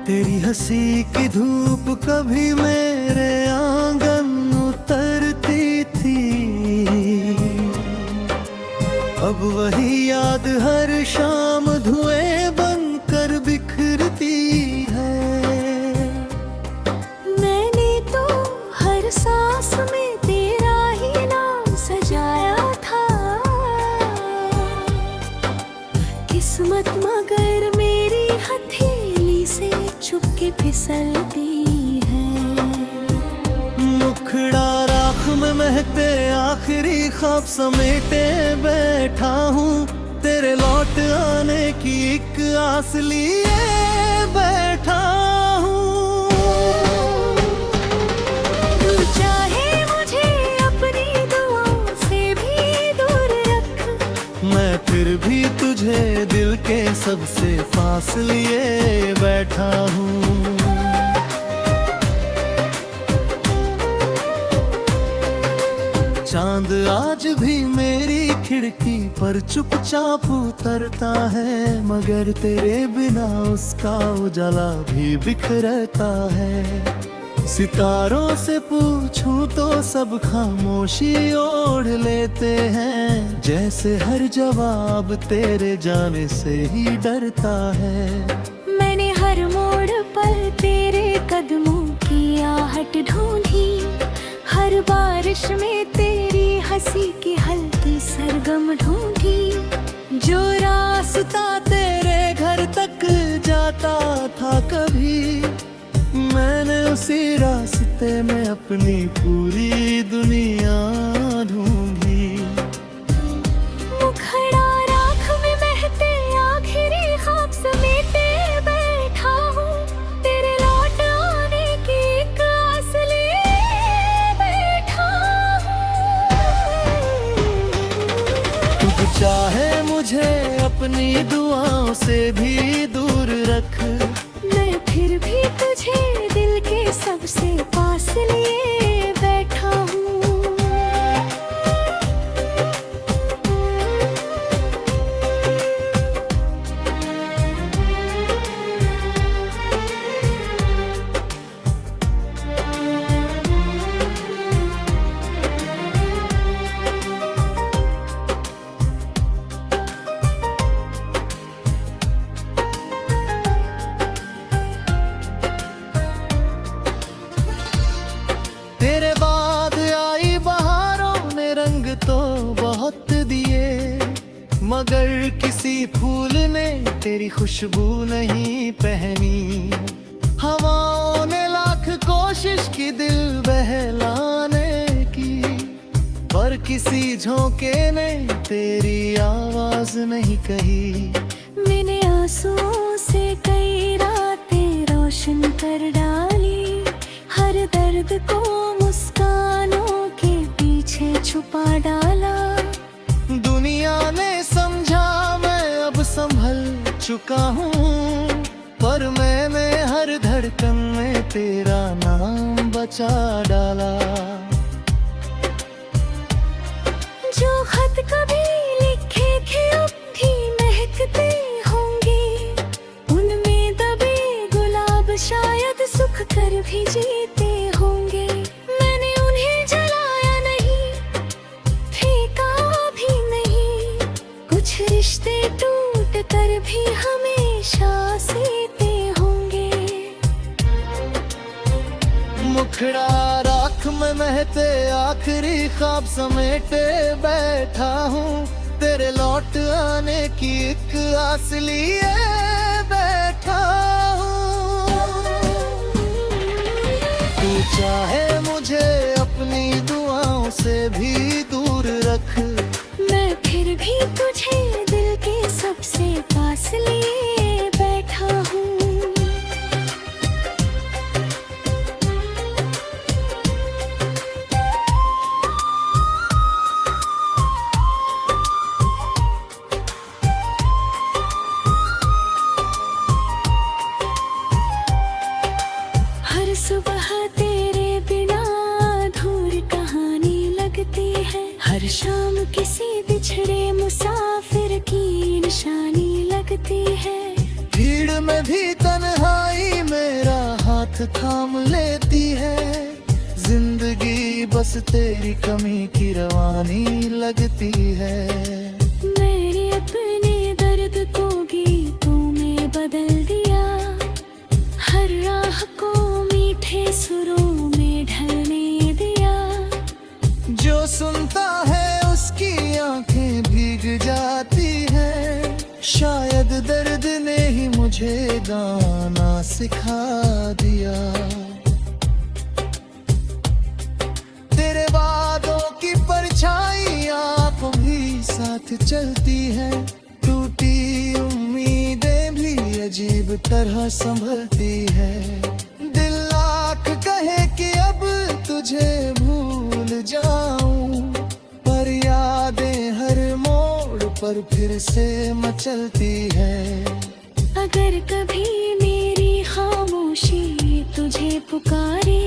तेरी हंसी की धूप कभी मेरे आंगन उतरती थी, अब वही याद हर शाम धुएं बनकर बिखरती है। मैंने तो हर सांस में तेरा ही नाम सजाया था, किस्मत मगर मेरी हथेली से चुपके फिसलती है। मुखड़ा राख में महकते आखिरी ख्वाब समेटे बैठा हूँ, तेरे लौट आने की एक आस लिए बैठा हूँ। तू चाहे मुझे अपनी दुआओं से भी दूर रख, मैं फिर भी तुझे दिल के सबसे पास लिए बैठा हूँ। चांद आज भी मेरी खिड़की पर चुपचाप उतरता है, मगर तेरे बिना उसका उजाला भी बिखरता है। सितारों से पूछूं तो सब खामोशी ओढ़ लेते हैं, जैसे हर जवाब तेरे जाने से ही डरता है। मैंने हर मोड़ पर तेरे कदमों की आहट ढूंढी, हर बारिश में तेरी हंसी की हल्की सरगम ढूंढी। जो रास्ता तेरे घर तक जाता था कभी, मैंने उसी रास्ते में अपनी पूरी दुनिया ढूंढी। मुखड़ा राख में महकते आखिरी ख्वाब समेटे बैठा हूँ, तेरे लौट आने की एक आस लिए बैठा हूँ। तू चाहे मुझे अपनी दुआओं से भी दूर रख, मैं फिर भी तुझे दिल के सबसे पास लिए बैठा हूँ। तेरे बाद आई बहारों ने रंग तो बहुत दिए, मगर किसी फूल ने तेरी खुशबू नहीं पहनी। हवाओं ने लाख कोशिश की दिल बहलाने की, पर किसी झोंके ने तेरी आवाज नहीं कही। मैंने आंसुओं से कई रातें रोशन कर डाली, हर दर्द को मुस्कानों के पीछे छुपा डाला। दुनिया ने समझा मैं अब संभल चुका हूँ, पर मैंने हर धड़कन में तेरा नाम बचा डाला। जो खत कभी लिखे थे अब भी महकते होंगे, उनमें दबे गुलाब शायद सुख कर भी जीते होंगे। मैंने उन्हें जलाया नहीं, फेंका भी नहीं, कुछ रिश्ते टूट कर भी हमेशा सीते होंगे। मुखड़ा राख में महते आखिरी ख्वाब समेटे बैठा हूँ, तेरे लौट आने की एक आस लिए बैठा हूँ। तू चाहे मुझे अपनी दुआओं से भी दूर रख, मैं फिर भी तुझे दिल के सबसे पास लिए बैठा हूँ। हर सुबह तेरे बिना अधूरी कहानी लगती है, हर शाम किसी बिछड़े मुसाफिर की निशानी लगती है। भीड़ में भी तन्हाई में हाथ थाम लेती है। जिंदगी बस तेरी कमी की रवानी लगती है। मेरे अपने दर्द को गीतों में बदल दिया, हर राह को मीठे सुरों में ढलने दिया। जो सुनता है उसकी आंखें भीग जाती है। शायद दर्द ने ही मुझे गाना सिखा दिया। तेरे वादों की परछाइयां भी साथ चलती है। टूटी उम्मीदें भी अजीब तरह संभलती है। दिल लाख कहे कि अब तुझे भूल जाऊं, पर यादें हर मोड़ पर फिर से मचलती है। अगर कभी मेरी खामोशी तुझे पुकारे,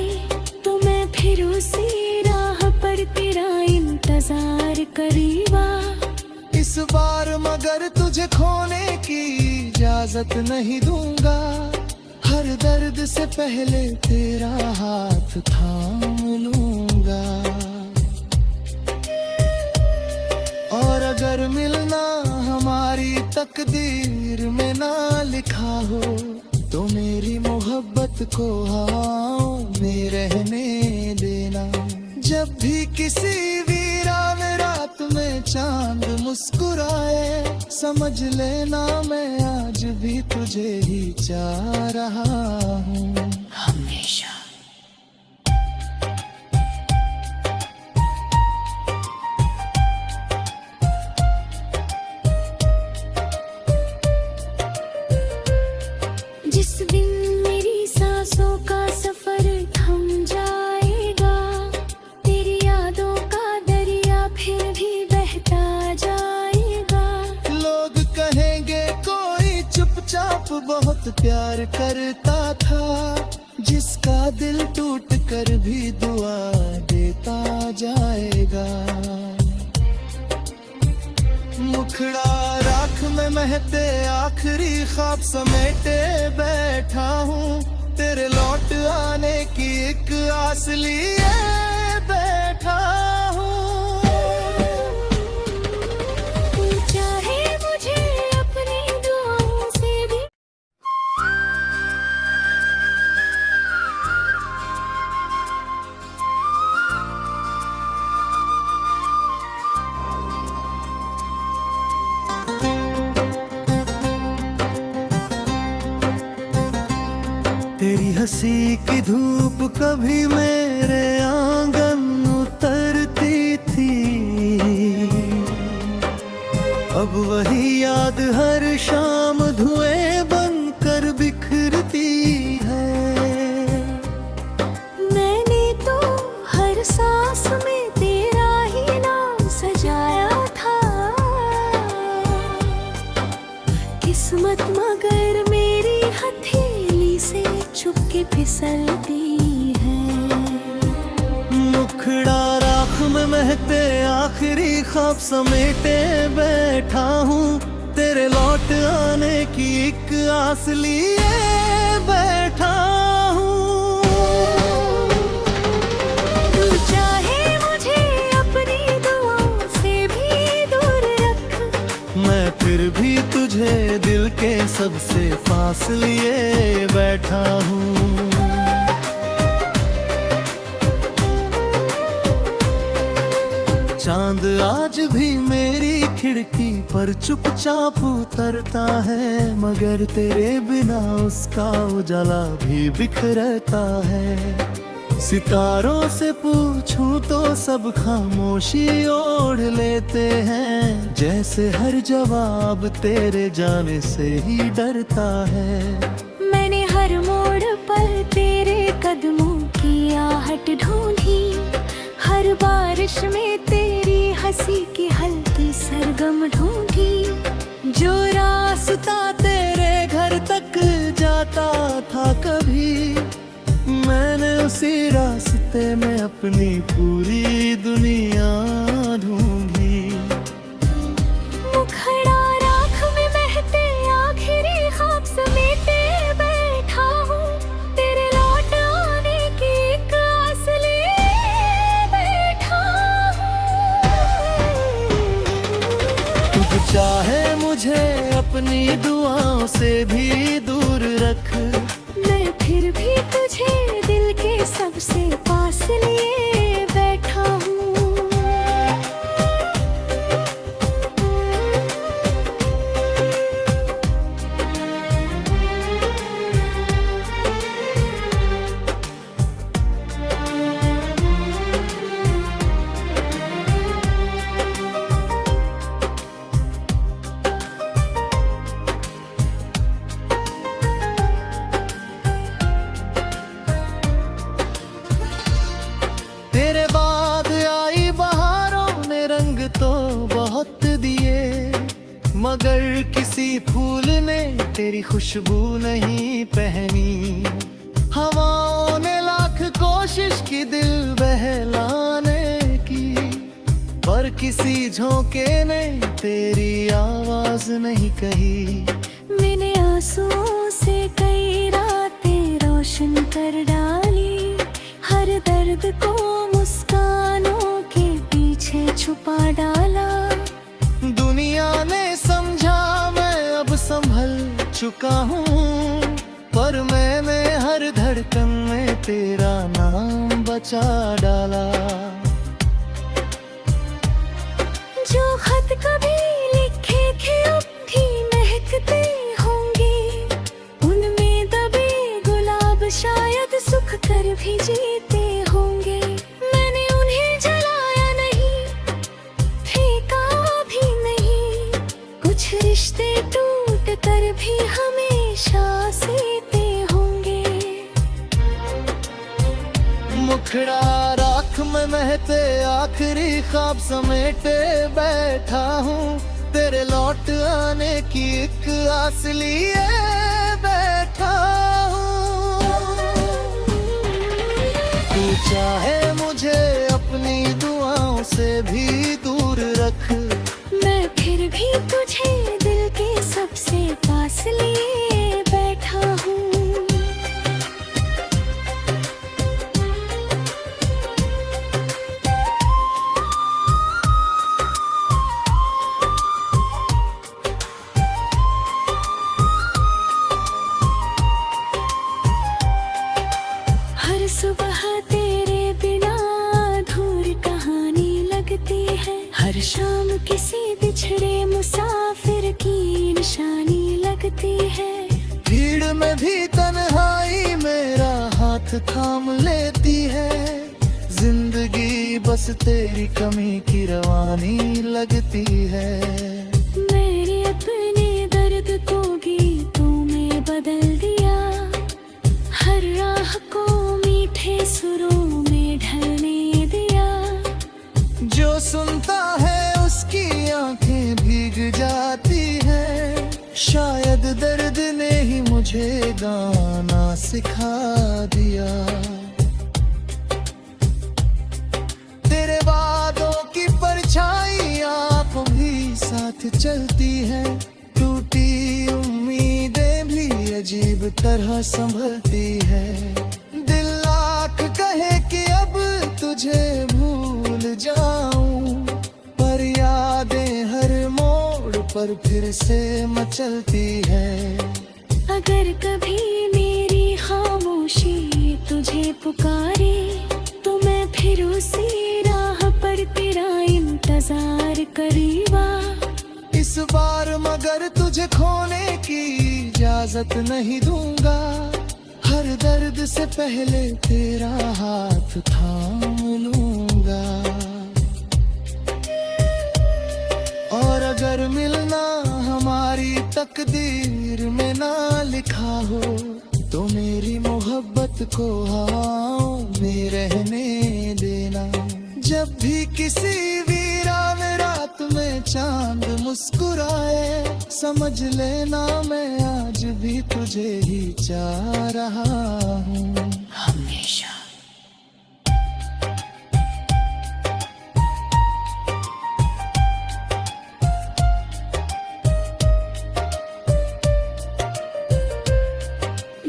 तो मैं फिर उसी राह पर तेरा इंतजार करूंगा। इस बार मगर तुझे खोने की इजाजत नहीं दूंगा। हर दर्द से पहले तेरा हाथ थाम लूंगा। और अगर मिलना हमारी तकदीर में ना लिखा हो, तो मेरी मोहब्बत को हवाओं में रहने देना। जब भी किसी वीरान रात में चांद मुस्कुराए, समझ लेना मैं आज भी तुझे ही चाह रहा हूँ हमेशा। जिस दिन मेरी सांसों का सफर थम जाएगा, तेरी यादों का दरिया फिर भी बहता जाएगा। लोग कहेंगे कोई चुपचाप बहुत प्यार करता था, जिसका दिल टूट कर भी दुआ देता जाएगा। मुखड़ा राख में महते आखिरी ख्वाब समेटे बैठा हूँ। तेरे लौट आने की एक आस लिए बैठा हूँ। तू चाहे मुझे अपनी दुआओं से भी तेरी हंसी की धूप कभी मेरे आंगन उतरती थी। अब वही याद हर शाम धुएं बनकर बिखरती है। मैंने तो हर सांस में तेरा ही नाम सजाया था। किस्मत मगर मेरी हथेली से चुपके फिसलती है। मुखड़ा राख में महते आखिरी ख्वाब समेटे बैठा हूँ। तेरे लौट आने की एक आस लिए बैठा हूँ। तू चाहे मुझे अपनी दुआओं से भी दूर रख, मैं फिर भी तुझे दिल के सबसे पास लिए बैठा हूँ। चांद आज भी मेरी खिड़की पर चुपचाप उतरता है, मगर तेरे बिना उसका उजाला भी बिखरता है। सितारों से पूछूं तो सब खामोशी ओढ़ लेते हैं, जैसे हर जवाब तेरे जाने से ही डरता है। मैंने हर मोड़ पर तेरे कदमों की आहट ढूंढी, हर बारिश में तेरी हंसी की हल्की सरगम ढूंढी। जो रास्ता तेरे घर तक जाता था कभी, मैंने उसी रास्ते में अपनी पूरी दुनिया ढूंढी। मुखड़ा राख में महते आखिरी ख्वाब समेटे बैठा हूँ। तेरे लौट से भी दूर रख। मैं फिर भी तुझे दिल के सबसे पास लिए बैठा हूँ। तेरे बाद आई बहारों ने रंग तो बहुत दिए, मगर किसी फूल ने तेरी खुशबू नहीं पहनी। हवाओं ने लाख कोशिश की दिल बहलाने की, पर किसी झोंके ने तेरी आवाज नहीं कही। मैंने आंसुओं से कई रातें रोशन कर डाली, हर दर्द को मुस्कानों के पीछे छुपा डाला। दुनिया ने समझा मैं अब संभल चुका हूँ, पर मैंने हर धड़कन में तेरा नाम बचा डाला। जो खत कभी लिखे थे अब भी महकते होंगे, उनमें दबे गुलाब शायद सुख कर भी जीते होंगे। मैंने उन्हें जलाया नहीं, फेंका भी नहीं, कुछ रिश्ते टूट कर भी हमेशा सीते होंगे। मुखड़ा राख में महते आखिरी ख्वाब समेटे बैठा हूँ, तेरे लौट आने की एक आस लिए बैठा हूँ। तू चाहे मुझे अपनी दुआओं से भी दूर रख। मैं फिर भी तुझे दिल के सबसे पास लिए बैठा हूँ। हर सुबह तेरे बिना अधूरी कहानी लगती है, हर शाम किसी बिछड़े मुसाफिर की निशानी लगती है। भीड़ में भी तन्हाई मेरा हाथ थाम लेती है, जिंदगी बस तेरी कमी की रवानी लगती है। मेरे अपने दर्द को गीतों में बदल दिया, हर राह को मीठे सुरों में ढलने दिया। जो सुनता है उसकी आंखें भीग जाती है, शायद दर्द ने ही मुझे गाना सिखा दिया। तेरे वादों की परछाई आप भी साथ चलती है, टूटी उम्मीदें भी अजीब तरह संभलती है। दिल लाख कहे कि अब तुझे भूल जाऊं, पर यादें हर मोड़ पर फिर से मचलती है। अगर कभी मेरी खामोशी तुझे पुकारे, तो मैं फिर उसी राह पर तेरा इंतजार करूंगा। इस बार मगर तुझे खोने की इजाजत नहीं दूंगा, हर दर्द से पहले तेरा हाथ थाम लूंगा। और अगर मिलना हमारी तकदीर में ना लिखा हो, तो मेरी मोहब्बत को हवाओं में रहने देना। जब भी किसी वीरान रात में चांद मुस्कुराए, समझ लेना मैं आज भी तुझे ही चाह रहा हूँ हमेशा।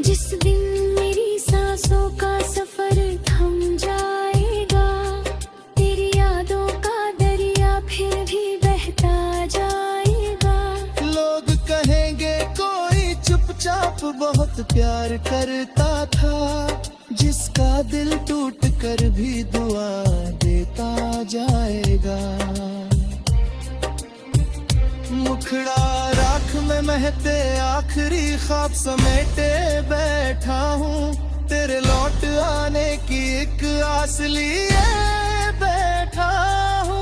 जिस दिन मेरी सांसों का सफर थम जाएगा, तेरी यादों का दरिया फिर भी बहता जाएगा। लोग कहेंगे कोई बहुत प्यार करता था, जिसका दिल टूट कर भी दुआ देता जाएगा। मुखड़ा राख में महते आखिरी ख्वाब समेटे बैठा हूँ, तेरे लौट आने की एक आस लिए बैठा हूँ।